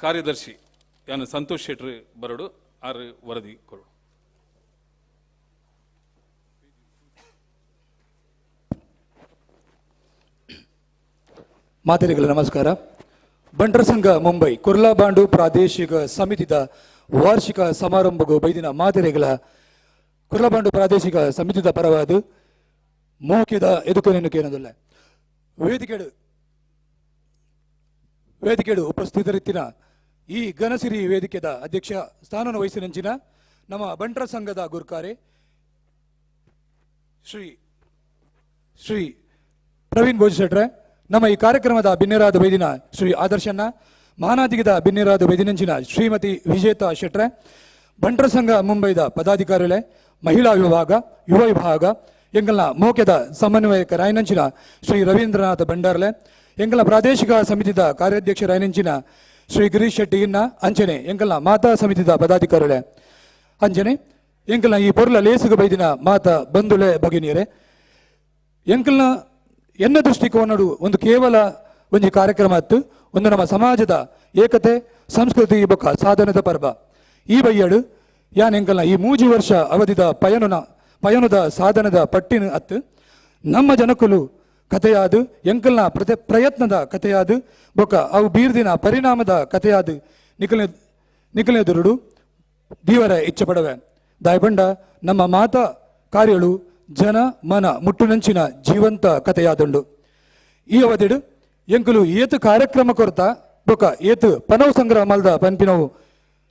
ಕಾರ್ಯದರ್ಶಿ ಯಾನು ಸಂತೋಷ್ ಶೆಟ್ಟಿ ಬರಡು ಆರು ವರದಿ ಕೊಡು. ಮಾತೆರೆಗಳ ನಮಸ್ಕಾರ. ಬಂಟರ ಸಂಘ ಮುಂಬೈ ಕುರ್ಲಾಬಾಂಡು ಪ್ರಾದೇಶಿಕ ಸಮಿತಿದ ವಾರ್ಷಿಕ ಸಮಾರಂಭಗೂ ಬೈದಿನ ಮಾತೆರೆಗಳ ಕುರ್ಲಾಬಾಂಡು ಪ್ರಾದೇಶಿಕ ಸಮಿತಿದ ಪರವಾದ ಮೋಕಿದ ಎದುಕೇನಲ್ಲ ವೇದಿಕೆಡು ಉಪಸ್ಥಿತರಿತ್ತಿನ ಈ ಘನಸಿರಿ ವೇದಿಕೆದ ಅಧ್ಯಕ್ಷ ಸ್ಥಾನವನ್ನು ವಹಿಸಿನಂಚಿನ ನಮ್ಮ ಬಂಟರ ಸಂಘದ ಗುರುಕಾರೆ ಶ್ರೀ ಪ್ರವೀಣ್ ಭೋಜ್ ಶೆಟ್ರೆ, ನಮ್ಮ ಈ ಕಾರ್ಯಕ್ರಮದ ಭಿನ್ನರಾದ ಬೈದಿನ ಶ್ರೀ ಆದರ್ಶಣ್ಣ, ಮಹಾನಾದಿಗದ ಭಿನ್ನರಾದ ಬೈದಿನಂಚಿನ ಶ್ರೀಮತಿ ವಿಜೇತಾ ಶೆಟ್ರೆ, ಬಂಟರ ಸಂಘ ಮುಂಬೈದ ಪದಾಧಿಕಾರಿಗಳೇ, ಮಹಿಳಾ ವಿಭಾಗ, ಯುವ ವಿಭಾಗ, ಎಂಗಲ್ನ ಮೋಕೆದ ಸಮನ್ವಯಕರಾಯನಂಚಿನ ಶ್ರೀ ರವೀಂದ್ರನಾಥ ಭಂಡಾರ್ಲೆ, ಎಂಗಲ್ನ ಪ್ರಾದೇಶಿಕ ಸಮಿತಿದ ಕಾರ್ಯಾಧ್ಯಕ್ಷರಾಯನಂಚಿನ ಶ್ರೀ ಗಿರೀಶ್ ಶೆಟ್ಟಿ ಇನ್ನ ಅಂಚನೆ ಎಂಗಲ್ನ ಮಾತಾ ಸಮಿತಿದ ಪದಾಧಿಕಾರಿಗಳೇ ಅಂಚನೆ ಎಂಕಲ್ನ ಈ ಪೊರ್ಲ ಲೇಸುಗ ಬೈದಿನ ಮಾತಾ ಬಂಧುಳೆ ಭಗಿನಿಯರೇ, ಎಂಕಲ್ನ ಎನ್ನ ದೃಷ್ಟಿಕೋನಡು ಒಂದು ಕೇವಲ ಒಂದು ಕಾರ್ಯಕ್ರಮ ಅತ್ತು ಒಂದು ನಮ್ಮ ಸಮಾಜದ ಏಕತೆ ಸಂಸ್ಕೃತಿ ಬೊಕ್ಕ ಸಾಧನದ ಪರ್ವ ಈ ಬಯ್ಯಡು ಯಾನ್ ಎಂಕಲ್ನ ಈ 3 ವರ್ಷ ಅವಧಿದ ಪಯಣದ ಸಾಧನದ ಪಟ್ಟಿನ ಅತ್ತು ನಮ್ಮ ಜನಕುಲು ಕಥೆಯಾದು ಎಂಕಲ್ನ ಪ್ರಯತ್ನದ ಕಥೆಯಾದು ಬೊಕ್ಕ ಅವು ಬೀರ್ದಿನ ಪರಿಣಾಮದ ಕಥೆಯಾದು ನಿಖಲೆದುರುಡು ದೀವರ ಇಚ್ಛೆ ಪಡವೆ ದಾಯಬಂಡ ನಮ್ಮ ಮಾತಾ ಕಾರ್ಯಗಳು ಜನ ಮನ ಮುಟ್ಟುನಂಚಿನ ಜೀವಂತ ಕಥೆಯಾದುಂಡು. ಈ ಅವಧಿಡು ಎಂಕುಲು ಏತು ಕಾರ್ಯಕ್ರಮ ಕೊರತ ಬೊಕ್ಕ ಏತು ಪನವು ಸಂಗ್ರಹ ಮಲ್ದ ಪಂಪಿನವು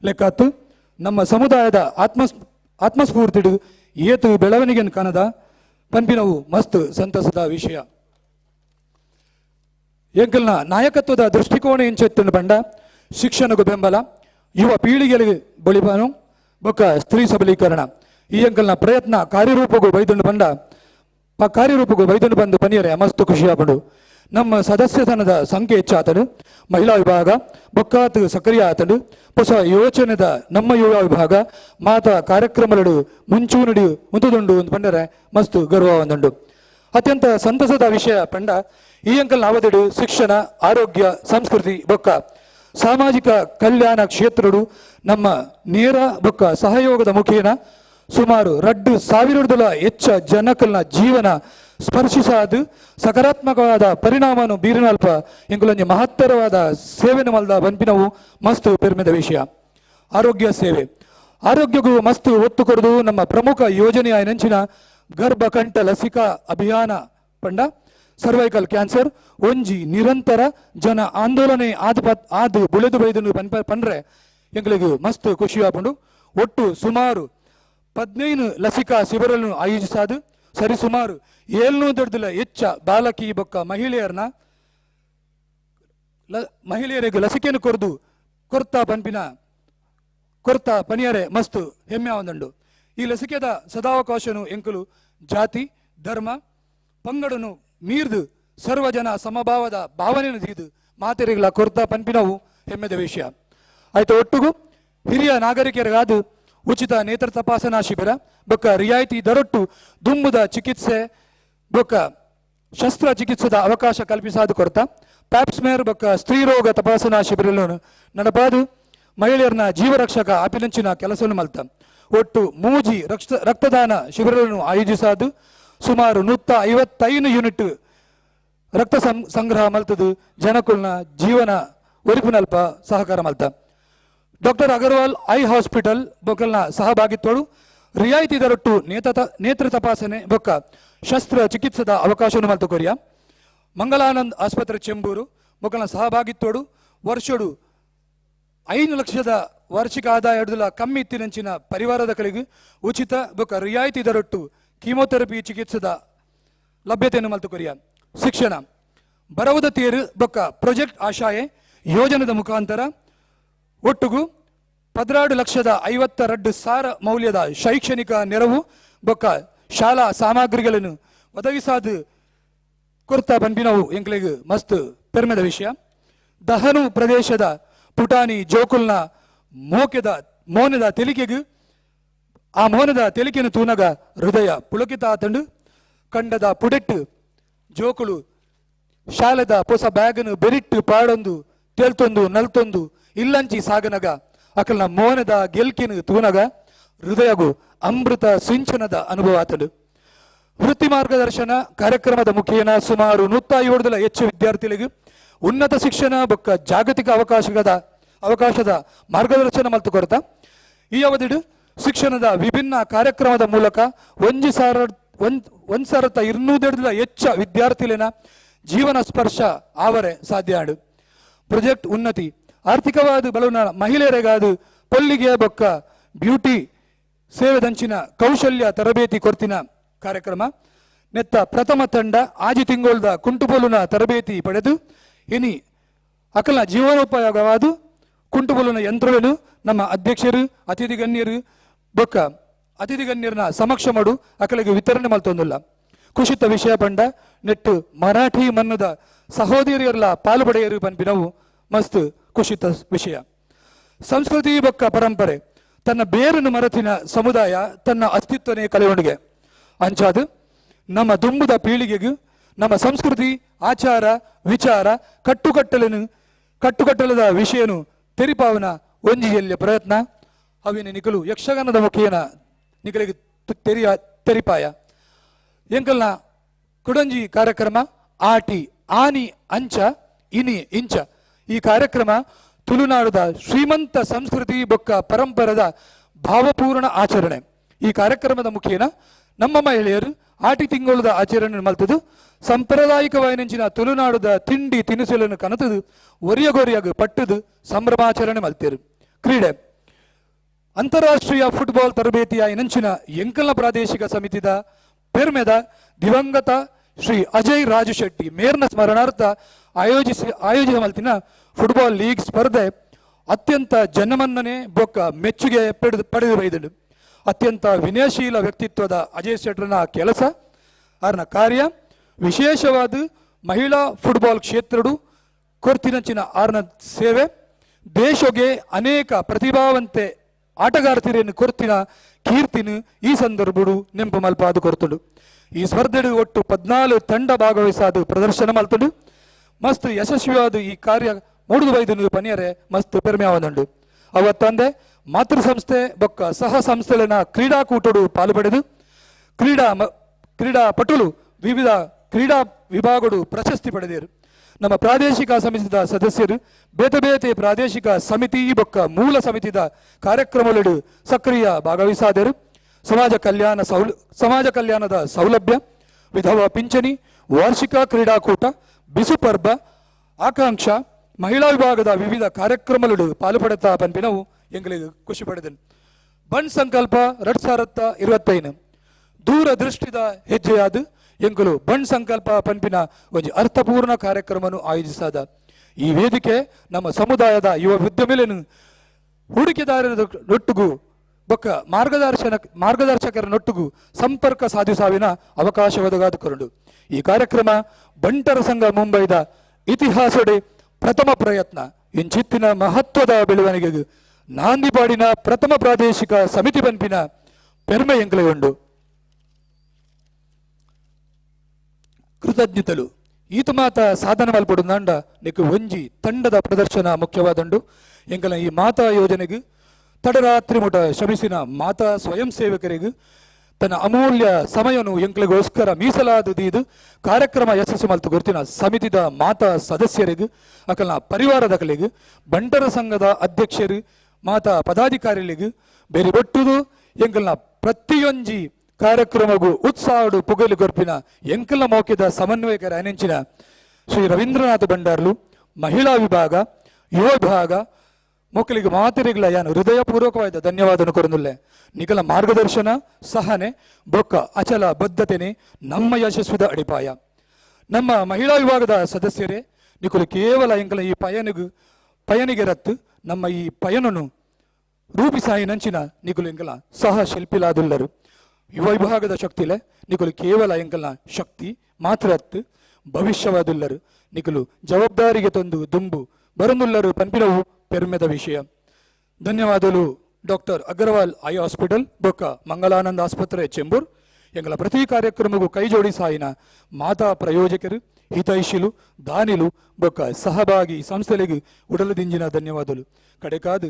ಲೆಕ್ಕತ್ತು ನಮ್ಮ ಸಮುದಾಯದ ಆತ್ಮಸ್ಫೂರ್ತಿಡು ಏತು ಬೆಳವಣಿಗೆಯನ್ನು ಕಾಣದ ಪಂಪಿನವು ಮಸ್ತ್ ಸಂತಸದ ವಿಷಯ. ಎಂಕಲ್ನ ನಾಯಕತ್ವದ ದೃಷ್ಟಿಕೋನ ಎಂಚೆತ್ತನ್ನು ಬಂಡ ಶಿಕ್ಷಣಗೂ ಬೆಂಬಲ, ಯುವ ಪೀಳಿಗೆಗೆ ಬಳಿಬಾನು ಬೊಕ್ಕ ಸ್ತ್ರೀ ಸಬಲೀಕರಣ ಈ ಎಂಕಲ್ನ ಪ್ರಯತ್ನ ಕಾರ್ಯರೂಪಗೂ ಬೈದುಂಡು ಬಂದು ಪನಿಯರೆ ಮಸ್ತ್ ಖುಷಿಯಾಪಡು. ನಮ್ಮ ಸದಸ್ಯತನದ ಸಂಖ್ಯೆ ಹೆಚ್ಚಾತಡು, ಮಹಿಳಾ ವಿಭಾಗ ಬೊಕ್ಕಾತು ಸಕ್ರಿಯ ಆತಡು, ಹೊಸ ಯೋಚನೆದ ನಮ್ಮ ಯುವ ವಿಭಾಗ ಮಾತಾ ಕಾರ್ಯಕ್ರಮಗಳು ಮುಂಚೂನುಡಿ ಮುಂತುದುಂಡು ಒಂದು ಪಂಡರೆ ಮಸ್ತ್ ಗರ್ವ ಒಂದುಂಡು. ಅತ್ಯಂತ ಸಂತಸದ ವಿಷಯ ಪಂಡ ಈ ಅಂಕಲ್ನ ಅವಧಿಡು ಶಿಕ್ಷಣ, ಆರೋಗ್ಯ, ಸಂಸ್ಕೃತಿ ಬೊಕ್ಕ ಸಾಮಾಜಿಕ ಕಲ್ಯಾಣ ಕ್ಷೇತ್ರಡು ನಮ್ಮ ನೇರ ಬೊಕ್ಕ ಸಹಯೋಗದ ಮುಖೇನ ಸುಮಾರು 2,000 ಹೆಚ್ಚ ಜನಕಲ್ನ ಜೀವನ ಸ್ಪರ್ಶಿಸಾದು ಸಕಾರಾತ್ಮಕವಾದ ಪರಿಣಾಮವನ್ನು ಬೀರಿನಲ್ಪ ಎಂಕುಲಂಜಿ ಮಹತ್ತರವಾದ ಸೇವೆನ ಮಲ್ದ ಬನ್ಪಿನವು ಮಸ್ತ್ ಪೆರ್ಮೆದ ವಿಷಯ. ಆರೋಗ್ಯ ಸೇವೆ ಆರೋಗ್ಯಗೂ ಮಸ್ತ್ ಒತ್ತು ಕೊಡುದು ನಮ್ಮ ಪ್ರಮುಖ ಯೋಜನೆಯ ನೆಂಚಿನ ಗರ್ಭಕಂಠ ಲಸಿಕಾ ಅಭಿಯಾನ ಪಂಡ ಸರ್ವೈಕಲ್ ಕ್ಯಾನ್ಸರ್ ಒಂಜಿ ನಿರಂತರ ಜನ ಆಂದೋಲನೆ ಆದು ಬುಳೆದು ಬೈದನು ಪಂಡ್ರೆ ಎಂಗಳಿಗೆ ಮಸ್ತ್ ಖುಷಿಯಾಪುಂಡು. ಒಟ್ಟು ಸುಮಾರು 15 ಲಸಿಕಾ ಶಿಬಿರಗಳನ್ನು ಆಯೋಜಿಸಾದು ಸರಿಸುಮಾರು 700 ಹೆಚ್ಚ ಬಾಲಕಿ ಬೊಕ್ಕ ಮಹಿಳೆಯರಿಗೆ ಲಸಿಕೆಯನ್ನು ಕೊರ್ತಾ ಪನಿಯರೆ ಮಸ್ತ್ ಹೆಮ್ಮೆ ಒಂದುಂಡು. ಈ ಲಸಿಕೆದ ಸದಾವಕಾಶನು ಎಂಕುಲು ಜಾತಿ ಧರ್ಮ ಪಂಗಡನು ಮೀರ್ದು ಸರ್ವಜನ ಸಮಭಾವದ ಭಾವನೆಯನ್ನು ತೀದು ಮಾತೆರೆಗಳ ಕೊರ್ತಾ ಪಂಪಿನವು ಹೆಮ್ಮೆದ ವಿಷಯ ಆಯ್ತು. ಒಟ್ಟುಗು ಹಿರಿಯ ನಾಗರಿಕರಿಗಾದು ಉಚಿತ ನೇತ್ರ ತಪಾಸಣಾ ಶಿಬಿರ ಬೊಕ್ಕ ರಿಯಾಯಿತಿ ದರೊಟ್ಟು ದುಂಬುದ ಚಿಕಿತ್ಸೆ ಬೊಕ್ಕ ಶಸ್ತ್ರಚಿಕಿತ್ಸದ ಅವಕಾಶ ಕಲ್ಪಿಸಾದು ಕೊರತ ಪ್ಯಾಪ್ಸ್ಮೇರ್ ಬೊಕ್ಕ ಸ್ತ್ರೀರೋಗ ತಪಾಸಣಾ ಶಿಬಿರಗಳನ್ನು ನಡಪಾದು ಮಹಿಳೆಯರನ್ನ ಜೀವರಕ್ಷಕ ಆಪಿನಂಚಿನ ಕೆಲಸವನ್ನು ಮಲ್ತ ಒಟ್ಟು 3 ರಕ್ತದಾನ ಶಿಬಿರಗಳನ್ನು ಆಯೋಜಿಸಾದು ಸುಮಾರು 155 ಯೂನಿಟ್ ರಕ್ತ ಸಂಗ್ರಹ ಮಲ್ತದು ಜನಕುಲ್ನ ಜೀವನ ಒರಿಪುನಲ್ಪ ಸಹಕಾರ ಮಲ್ತ. ಡಾಕ್ಟರ್ ಅಗರ್ವಾಲ್ ಐ ಹಾಸ್ಪಿಟಲ್ ಬೊಕ್ಕಲ್ನ ಸಹಭಾಗಿತ್ವಳು ರಿಯಾಯಿತಿ ದರೊಟ್ಟು ನೇತ್ರ ತಪಾಸಣೆ ಬೊಕ್ಕ ಶಸ್ತ್ರ ಚಿಕಿತ್ಸದ ಅವಕಾಶವನ್ನು ಮಲ್ತು ಕೊರಿಯ. ಮಂಗಲಾನಂದ್ ಆಸ್ಪತ್ರೆ ಚೆಂಬೂರು ಬೊಕ್ಕಲ್ನ ಸಹಭಾಗಿತ್ವಡು ವರ್ಷಡು 5 ಲಕ್ಷದ ವಾರ್ಷಿಕ ಆದಾಯ ಹಿಡಿದುಲ ಕಮ್ಮಿ ಇತ್ತಿನಂಚಿನ ಪರಿವಾರದ ಕಡೆಗೆ ಉಚಿತ ಬೊಕ್ಕ ರಿಯಾಯಿತಿ ದರೊಟ್ಟು ಕೀಮೋಥೆರಪಿ ಚಿಕಿತ್ಸದ ಲಭ್ಯತೆಯನ್ನು ಮಲ್ತು ಕೊರಿಯ. ಶಿಕ್ಷಣ ಬರವದ ತೇರು ಬೊಕ್ಕ ಪ್ರಾಜೆಕ್ಟ್ ಆಶಾಯೆ ಯೋಜನೆದ ಮುಖಾಂತರ ಒಟ್ಟುಗು 16,52,000 ಮೌಲ್ಯದ ಶೈಕ್ಷಣಿಕ ನೆರವು ಬೊಕ್ಕ ಶಾಲಾ ಸಾಮಗ್ರಿಗಳನ್ನು ಒದಗಿಸಾದು ಕೊರ್ತಾ ಬನ್ಪಿನವು ಎಂಕ್ಲೆಗ್ ಮಸ್ತ್ ಪೆರ್ಮೆದ ವಿಷಯ. ದಹನು ಪ್ರದೇಶದ ಪುಟಾಣಿ ಜೋಕುಲ್ನ ಮೋನದ ತೆಲಿಕೆಗೂ ಆ ಮೌನದ ತೆಲಿಕೆಯನ್ನು ತೂನಗ ಹೃದಯ ಪುಳಕಿತ ಆತಂಡು ಕಂಡದ ಪುಡೆಟ್ಟು ಜೋಕುಳು ಶಾಲೆದ ಹೊಸ ಬ್ಯಾಗನ್ನು ಬೆರಿಟ್ಟು ಪಾಡೊಂದು ತೇಲ್ತೊಂದು ನಲ್ತೊಂದು ಇಲ್ಲಂಚಿ ಸಾಗನಗ ಅಕಲ್ನ ಮೋನದ ಗೆಲ್ಕಿನ ತೂನಗ ಹೃದಯಗು ಅಮೃತ ಸಿಂಚನದ ಅನುಭವ ಆತಡು. ವೃತ್ತಿ ಮಾರ್ಗದರ್ಶನ ಕಾರ್ಯಕ್ರಮದ ಮುಖೇನ ಸುಮಾರು 150 ಹೆಚ್ಚು ವಿದ್ಯಾರ್ಥಿಗಳಿಗೆ ಉನ್ನತ ಶಿಕ್ಷಣ ಬೊಕ್ಕ ಜಾಗತಿಕ ಅವಕಾಶದ ಮಾರ್ಗದರ್ಶನ ಮಲ್ತು ಕೊರತ ಈ ಅವಧಿಡು ಶಿಕ್ಷಣದ ವಿಭಿನ್ನ ಕಾರ್ಯಕ್ರಮದ ಮೂಲಕ 1,200 ಹೆಚ್ಚ ವಿದ್ಯಾರ್ಥಿಲಿನ ಜೀವನ ಸ್ಪರ್ಶ ಆವರೆ ಸಾಧ್ಯ ಆಡು. ಪ್ರಾಜೆಕ್ಟ್ ಉನ್ನತಿ ಆರ್ಥಿಕವಾದ ಬಲುನ ಮಹಿಳೆಯರಿಗಾದು ಪೊಲ್ಲಿಗೆ ಬೊಕ್ಕ ಬ್ಯೂಟಿ ಸೇವೆದಂಚಿನ ಕೌಶಲ್ಯ ತರಬೇತಿ ಕೊರ್ತಿನ ಕಾರ್ಯಕ್ರಮ ನೆತ್ತ ಪ್ರಥಮ ತಂಡ ಆಜಿ ತಿಂಗೋಳ್ದ ಕುಂಟುಪೋಲುನ ತರಬೇತಿ ಪಡೆದು ಇನಿ ಅಕಲ್ನ ಜೀವನೋಪಯೋಗವಾದ ಕುಂಟುಪೋಲುನ ಯಂತ್ರವನ್ನು ನಮ್ಮ ಅಧ್ಯಕ್ಷರು ಅತಿಥಿ ಗಣ್ಯರನ್ನ ಸಮಕ್ಷ ಮಾಡು ಅಕಲಿಗೆ ವಿತರಣೆ ಮಲ್ತೊಂದಿಲ್ಲ. ಕುಶಿತ ವಿಷಯ ಪಂಡ ನೆಟ್ಟು ಮರಾಠಿ ಮನ್ನದ ಸಹೋದರಿಯರ್ಲ ಪಾಲ್ಪಡೆಯರು ಪನ್ಪಿನವು ಮಸ್ತ್ ಕುಶಿತ ವಿಷಯ. ಸಂಸ್ಕೃತಿ ಬೊಕ್ಕ ಪರಂಪರೆ ತನ್ನ ಬೇರನ್ನು ಮರೆತಿನ ಸಮುದಾಯ ತನ್ನ ಅಸ್ತಿತ್ವನೇ ಕಳೆಯೊಂಡಿಗೆ ಅಂಚಾದು ನಮ್ಮ ದುಂಬುದ ಪೀಳಿಗೆಗೂ ನಮ್ಮ ಸಂಸ್ಕೃತಿ ಆಚಾರ ವಿಚಾರ ಕಟ್ಟುಕಟ್ಟಲದ ವಿಷಯನು ತೆರಿಪಾವನ ಒಂಜಿಯಲ್ಲಿ ಪ್ರಯತ್ನ ಅವಿನ ನಿಕಲು ಯಕ್ಷಗಾನದ ಮುಖೇನ ನಿಕಲಿಗೆ ತೆರಿಪಾಯ ಎಂಕಲ್ನ ಕುಡಂಜಿ ಕಾರ್ಯಕ್ರಮ ಆಟಿ ಆನಿ ಅಂಚ ಇನಿ ಇಂಚ ಈ ಕಾರ್ಯಕ್ರಮ ತುಳುನಾಡುದ ಶ್ರೀಮಂತ ಸಂಸ್ಕೃತಿ ಬೊಕ್ಕ ಪರಂಪರದ ಭಾವಪೂರ್ಣ ಆಚರಣೆ. ಈ ಕಾರ್ಯಕ್ರಮದ ಮುಖೇನ ನಮ್ಮ ಮಹಿಳೆಯರು ಆಟಿ ತಿಂಗಳದ ಆಚರಣೆ ಮಲ್ತದು ಸಾಂಪ್ರದಾಯಿಕವಾಯಿನಂಚಿನ ತುಳುನಾಡುದ ತಿಂಡಿ ತಿನಿಸುಗಳನ್ನು ಕನತದು ಒರಿಯಗೊರಿಯಾಗ ಪಟ್ಟದು ಸಂಭ್ರಮಾಚರಣೆ ಮಲ್ತೇರು. ಕ್ರೀಡೆ ಅಂತಾರಾಷ್ಟ್ರೀಯ ಫುಟ್ಬಾಲ್ ತರಬೇತಿಯ ಇನಂಚಿನ ಎಂಕಲ್ನ ಪ್ರಾದೇಶಿಕ ಸಮಿತಿದ ಪೆರ್ಮೆದ ದಿವಂಗತ ಶ್ರೀ ಅಜಯ್ ರಾಜು ಶೆಟ್ಟಿ ಮೇರ್ನ ಸ್ಮರಣಾರ್ಥ ಆಯೋಜಿತ ಮಲ್ತಿನ ಫುಟ್ಬಾಲ್ ಲೀಗ್ ಸ್ಪರ್ಧೆ ಅತ್ಯಂತ ಜನಮನ್ನಣೆ ಬೊಕ್ಕ ಮೆಚ್ಚುಗೆ ಪಡೆದು ಬೈದಳು. ಅತ್ಯಂತ ವಿನಯಶೀಲ ವ್ಯಕ್ತಿತ್ವದ ಅಜಯ್ ಶೆಟ್ಟರ್ನ ಕೆಲಸ ಅವರ ಕಾರ್ಯ ವಿಶೇಷವಾದ ಮಹಿಳಾ ಫುಟ್ಬಾಲ್ ಕ್ಷೇತ್ರಡು ಕೊರ್ತಿನಂಚಿನ ಅವರ ಸೇವೆ ದೇಶಗೆ ಅನೇಕ ಪ್ರತಿಭಾವಂತೆ ಆಟಗಾರ್ತಿಯನ್ನು ಕೊರ್ತಿನ ಕೀರ್ತಿನ ಈ ಸಂದರ್ಭಡು ನೆಂಪು ಮಲ್ಪಾದು ಕೊರ್ತಡು. ಈ ಸ್ಪರ್ಧೆಡು ಒಟ್ಟು 14 ತಂಡ ಭಾಗವಹಿಸಾದು ಪ್ರದರ್ಶನ ಮಲ್ತಡು. ಮಸ್ತ್ ಯಶಸ್ವಿಯಾದ ಈ ಕಾರ್ಯ ಮೂಡುದು ಬೈದು ಪನಿಯರೆ ಮಸ್ತ್ ಪೆರ್ಮೆಯಾವದುಂಡು. ಅವತ್ತಂದೆ ಮಾತೃ ಸಂಸ್ಥೆ ಬೊಕ್ಕ ಸಹ ಸಂಸ್ಥೆಲಿನ ಕ್ರೀಡಾಕೂಟಡು ಪಾಲ್ಪಡೆದು ಕ್ರೀಡಾಪಟುಲು ವಿವಿಧ ಕ್ರೀಡಾ ವಿಭಾಗಡು ಪ್ರಶಸ್ತಿ ಪಡೆದರು. ನಮ್ಮ ಪ್ರಾದೇಶಿಕ ಸಮಿತಿದ ಸದಸ್ಯರು ಬೇತೆ ಪ್ರಾದೇಶಿಕ ಸಮಿತಿ ಬೊಕ್ಕ ಮೂಲ ಸಮಿತಿದ ಕಾರ್ಯಕ್ರಮಗಳು ಸಕ್ರಿಯ ಭಾಗವಹಿಸಾದರು. ಸಮಾಜ ಕಲ್ಯಾಣದ ಸೌಲಭ್ಯ, ವಿಧವಾ ಪಿಂಚಣಿ, ವಾರ್ಷಿಕ ಕ್ರೀಡಾಕೂಟ, ಬಿಸು ಪರ್ಬ, ಆಕಾಂಕ್ಷ, ಮಹಿಳಾ ವಿಭಾಗದ ವಿವಿಧ ಕಾರ್ಯಕ್ರಮಗಳು ಪಾಲ್ಪಡುತ್ತಾ ಪನ್ಪಿನವು ಎಂಗಳಿಗೆ ಖುಷಿ ಪಡೆದನು. ಬಣ್ ಸಂಕಲ್ಪ 2025 ದೂರದೃಷ್ಟಿದ ಹೆಜ್ಜೆಯಾದ ಎಂಕಲು ಬಣ್ ಸಂಕಲ್ಪ ಪನ್ಪಿನ ಒಂದು ಅರ್ಥಪೂರ್ಣ ಕಾರ್ಯಕ್ರಮವನ್ನು ಆಯೋಜಿಸಾದ. ಈ ವೇದಿಕೆ ನಮ್ಮ ಸಮುದಾಯದ ಯುವ ಉದ್ಯಮಿಗಳನ್ನು ಹೂಡಿಕೆದಾರರೊಟ್ಟಿಗೂ ಬೊಕ್ಕ ಮಾರ್ಗದರ್ಶಕರ ನೊಟ್ಟಿಗೂ ಸಂಪರ್ಕ ಸಾಧಿಸಾವಿನ ಅವಕಾಶ ಒದಗಾದುಕೊಂಡು ಈ ಕಾರ್ಯಕ್ರಮ ಬಂಟರ ಸಂಘ ಮುಂಬೈದ ಇತಿಹಾಸಡೆ ಪ್ರಥಮ ಪ್ರಯತ್ನ ಇಂಚಿತ್ತಿನ ಮಹತ್ವದ ಬೆಳವಣಿಗೆಗೆ ನಾಂದಿಪಾಡಿನ ಪ್ರಥಮ ಪ್ರಾದೇಶಿಕ ಸಮಿತಿ ಪನ್ಪಿನ ಪೆರ್ಮೆ ಎಂಕಲೆಗೊಂಡು ಕೃತಜ್ಞತಲು ಈತ ಮಾತ ಸಾಧನ ಮಲ್ಪಡು ನಂಡ ನಿಕ್ಕು ಒಂಜಿ ತಂಡದ ಪ್ರದರ್ಶನ ಮುಖ್ಯವಾದಂಡು ಎಂಕಲ ಈ ಮಾತಾ ಯೋಜನೆಗೆ ತಡರಾತ್ರಿ ಮುಟ ಶ್ರಮಿಸಿನ ಮಾತಾ ಸ್ವಯಂ ಸೇವಕರಿಗೂ ತನ್ನ ಅಮೂಲ್ಯ ಸಮಯನು ಎಂಕ್ಲೆಗೋಸ್ಕರ ಮೀಸಲಾದುದೀದು ಕಾರ್ಯಕ್ರಮ ಯಶಸ್ಸು ಮಲ್ತು ಗುರುತಿನ ಸಮಿತಿದ ಮಾತಾ ಸದಸ್ಯರಿಗೂ ಅಕಲ್ನ ಪರಿವಾರದ ಕಲೆಗೂ ಬಂಟರ ಸಂಘದ ಅಧ್ಯಕ್ಷರು ಮಾತಾ ಪದಾಧಿಕಾರಿಗಳಿಗೂ ಬೇರೆ ಬಟ್ಟುದು ಎಂಕಲ್ನ ಪ್ರತಿಯೊಂಜಿ ಕಾರ್ಯಕ್ರಮಗೂ ಉತ್ಸಾಹಡು ಪುಗಲು ಗೊರ್ಪಿನ ಎಂಕಲ್ನ ಮೌಕ್ಯದ ಸಮನ್ವಯಕರ ಅನೆಂಚಿನ ಶ್ರೀ ರವೀಂದ್ರನಾಥ ಭಂಡಾರ್ಲು ಮಹಿಳಾ ವಿಭಾಗ ಯುವ ವಿಭಾಗ ಮೊಕ್ಕಲಿಗೆ ಮಾತಿರಿಗಳ ಯಾನು ಹೃದಯಪೂರ್ವಕವಾದ ಧನ್ಯವಾದನು ಕೊರನುಲ್ಲೆ. ನಿಖಲ ಮಾರ್ಗದರ್ಶನ ಸಹನೆ ಬೊಕ್ಕ ಅಚಲ ಬದ್ಧತೆನೆ ನಮ್ಮ ಯಶಸ್ವಿದ ಅಡಿಪಾಯ. ನಮ್ಮ ಮಹಿಳಾ ವಿಭಾಗದ ಸದಸ್ಯರೇ ನಿಖಲು ಕೇವಲ ಎಂಕಲ ಈ ಪಯನಿಗೆ ರತ್ತು ನಮ್ಮ ಈ ಪಯನನು ರೂಪಿಸಾಯಿ ನಂಚಿನ ನಿಖಲು ಎಂಕಲ ಸಹ ಶಿಲ್ಪಿಲಾದುಲ್ಲರು. ಯುವ ವಿಭಾಗದ ಶಕ್ತಿಲೆ ನಿಖಲು ಕೇವಲ ಎಂಕಲ್ನ ಶಕ್ತಿ ಮಾತ್ರ ಹತ್ತು ಭವಿಷ್ಯವಾದುಲ್ಲರು. ನಿಖಲು ಜವಾಬ್ದಾರಿಗೆ ತಂದು ದುಂಬು ಬರನುಲ್ಲರು ಪನ್ಪಿನವು ಪೆರ್ಮೆದ ವಿಷಯ. ಧನ್ಯವಾದಗಳು ಡಾಕ್ಟರ್ ಅಗ್ರವಾಲ್ ಐ ಹಾಸ್ಪಿಟಲ್ ಬೊಕ್ಕ ಮಂಗಲಾನಂದ ಆಸ್ಪತ್ರೆ ಚೆಂಬೂರ್ ಎಂಗಳ ಪ್ರತಿ ಕಾರ್ಯಕ್ರಮಕ್ಕೂ ಕೈ ಜೋಡಿಸಾಯಿನ ಮಾತಾ ಪ್ರಯೋಜಕರು ಹಿತೈಷಿಲು ದಾನಿಲು ಬೊಕ್ಕ ಸಹಭಾಗಿ ಸಂಸ್ಥೆಗಳಿಗೆ ಉಡಲದಿಂಜಿನ ಧನ್ಯವಾದಗಳು ಕಡೆಕಾದು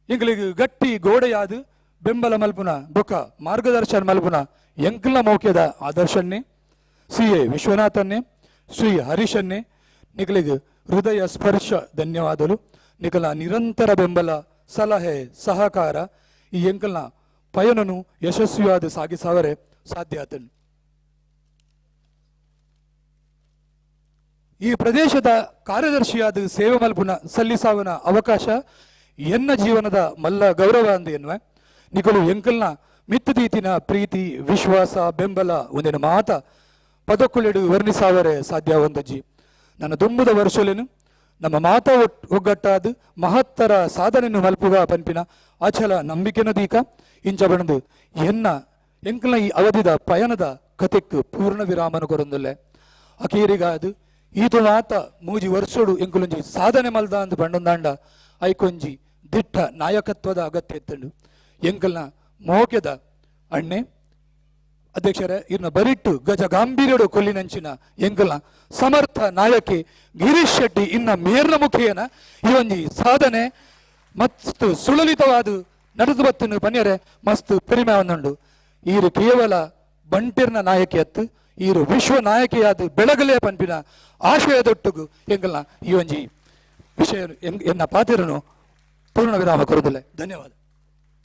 ಎಂಗಳಿಗೆ ಗಟ್ಟಿ ಗೋಡೆಯಾದು ಬೆಂಬಲ ಮಲ್ಪುನ ಬೊಕ್ಕ ಮಾರ್ಗದರ್ಶನ ಮಲ್ಪುನ ಎಂಕಲ್ನ ಮೌಕ್ಯದ ಆದರ್ಶನ್ನೇ ಸಿ.ಎ. ವಿಶ್ವನಾಥನ್ನೇ ಶ್ರೀ ಹರೀಶನ್ನೇ ನಿಖಲಿಗೆ ಹೃದಯ ಸ್ಪರ್ಶ ಧನ್ಯವಾದಗಳು ನಿಖಲ ನಿರಂತರ ಬೆಂಬಲ ಸಲಹೆ ಸಹಕಾರ ಈ ಎಂಕಲ್ನ ಪಯಣನು ಯಶಸ್ವಿಯಾದ ಸಾಗಿಸಾವರೆ ಸಾಧ್ಯ ಆತನು. ಈ ಪ್ರದೇಶದ ಕಾರ್ಯದರ್ಶಿಯಾದ ಸೇವೆ ಮಲ್ಪುನ ಸಲ್ಲಿಸಾವನ ಅವಕಾಶ ಎನ್ನ ಜೀವನದ ಮಲ್ಲ ಗೌರವ ಅಂದ ಎನ್ನುವ ನಿಖಲು ಎಂಕಲ್ನ ಮಿತ್ತದೀತಿನ ಪ್ರೀತಿ ವಿಶ್ವಾಸ ಬೆಂಬಲ ಒಂದಿನ ಮಾತ ಪದಕ್ಕುಳೆಡು ವರ್ಣಿಸಾವರೆ ಸಾಧ್ಯ ಒಂದಜ್ಜಿ ನನ್ನ ದುಂಬುದ ವರ್ಷಲೇನು ನಮ್ಮ ಮಾತ ಒಗ್ಗಟ್ಟಾದ ಮಹತ್ತರ ಸಾಧನೆಯನ್ನು ಮಲ್ಪುಗ ಪಂಪಿನ ಅಚಲ ನಂಬಿಕೆನ ದೀಕ ಇಂಚ ಬಣದು ಎನ್ನ ಎಂಕಲ್ನ ಈ ಅವಧಿದ ಪಯಣದ ಕತೆಕ್ಕು ಪೂರ್ಣ ವಿರಾಮನ ಕೊರೊಂದುಲ್ಲೆ ಅಕೀರಿಗಾದು ಈತು ಮಾತ ಮೂಜಿ ವರ್ಷೋಡು ಎಂಕುಲೊಂಜಿ ಸಾಧನೆ ಮಲ್ದ ಅಂದು ಬಂಡೊಂದಾಂಡ ಐಕೊಂಜಿ ದಿಟ್ಟ ನಾಯಕತ್ವದ ಅಗತ್ಯ ಎತ್ತಂಡು ಎಂಕಲ್ನ ಮೋಕೆದ ಅಣ್ಣೆ ಅಧ್ಯಕ್ಷರೇ ಇರ್ನ ಬರಿಟ್ಟು ಗಜ ಗಾಂಭೀರ್ಯಡು ಕೊಲ್ಲಿನಂಚಿನ ಎಂಕಲ್ನ ಸಮರ್ಥ ನಾಯಕಿ ಗಿರೀಶ್ ಶೆಟ್ಟಿ ಇನ್ನ ಮೇರ್ನ ಮುಖೇನ ಈ ಒಂಜಿ ಸಾಧನೆ ಮಸ್ತ್ ಸುಲಲಿತವಾದ ನಡೆದು ಬತ್ತನು ಪನ್ಯರೆ ಮಸ್ತ್ ಪೆರಿಮೆ ಒಂದುಂಡು ಈರು ಕೇವಲ ಬಂಟಿರ್ನ ನಾಯಕಿ ಅತ್ತು ಈರು ವಿಶ್ವ ನಾಯಕಿಯಾದ ಬೆಳಗಲೇ ಪಂಪಿನ ಆಶಯದೊಟ್ಟುಗು ಎಂಕಲ್ನ ಈ ಒಂಜಿ ವಿಷಯ ಎನ್ನ ಪಾತಿರನು ಪೂರ್ಣ ವಿರಾಮ ಕೊರುದಿಲ್ಲ. ಧನ್ಯವಾದ.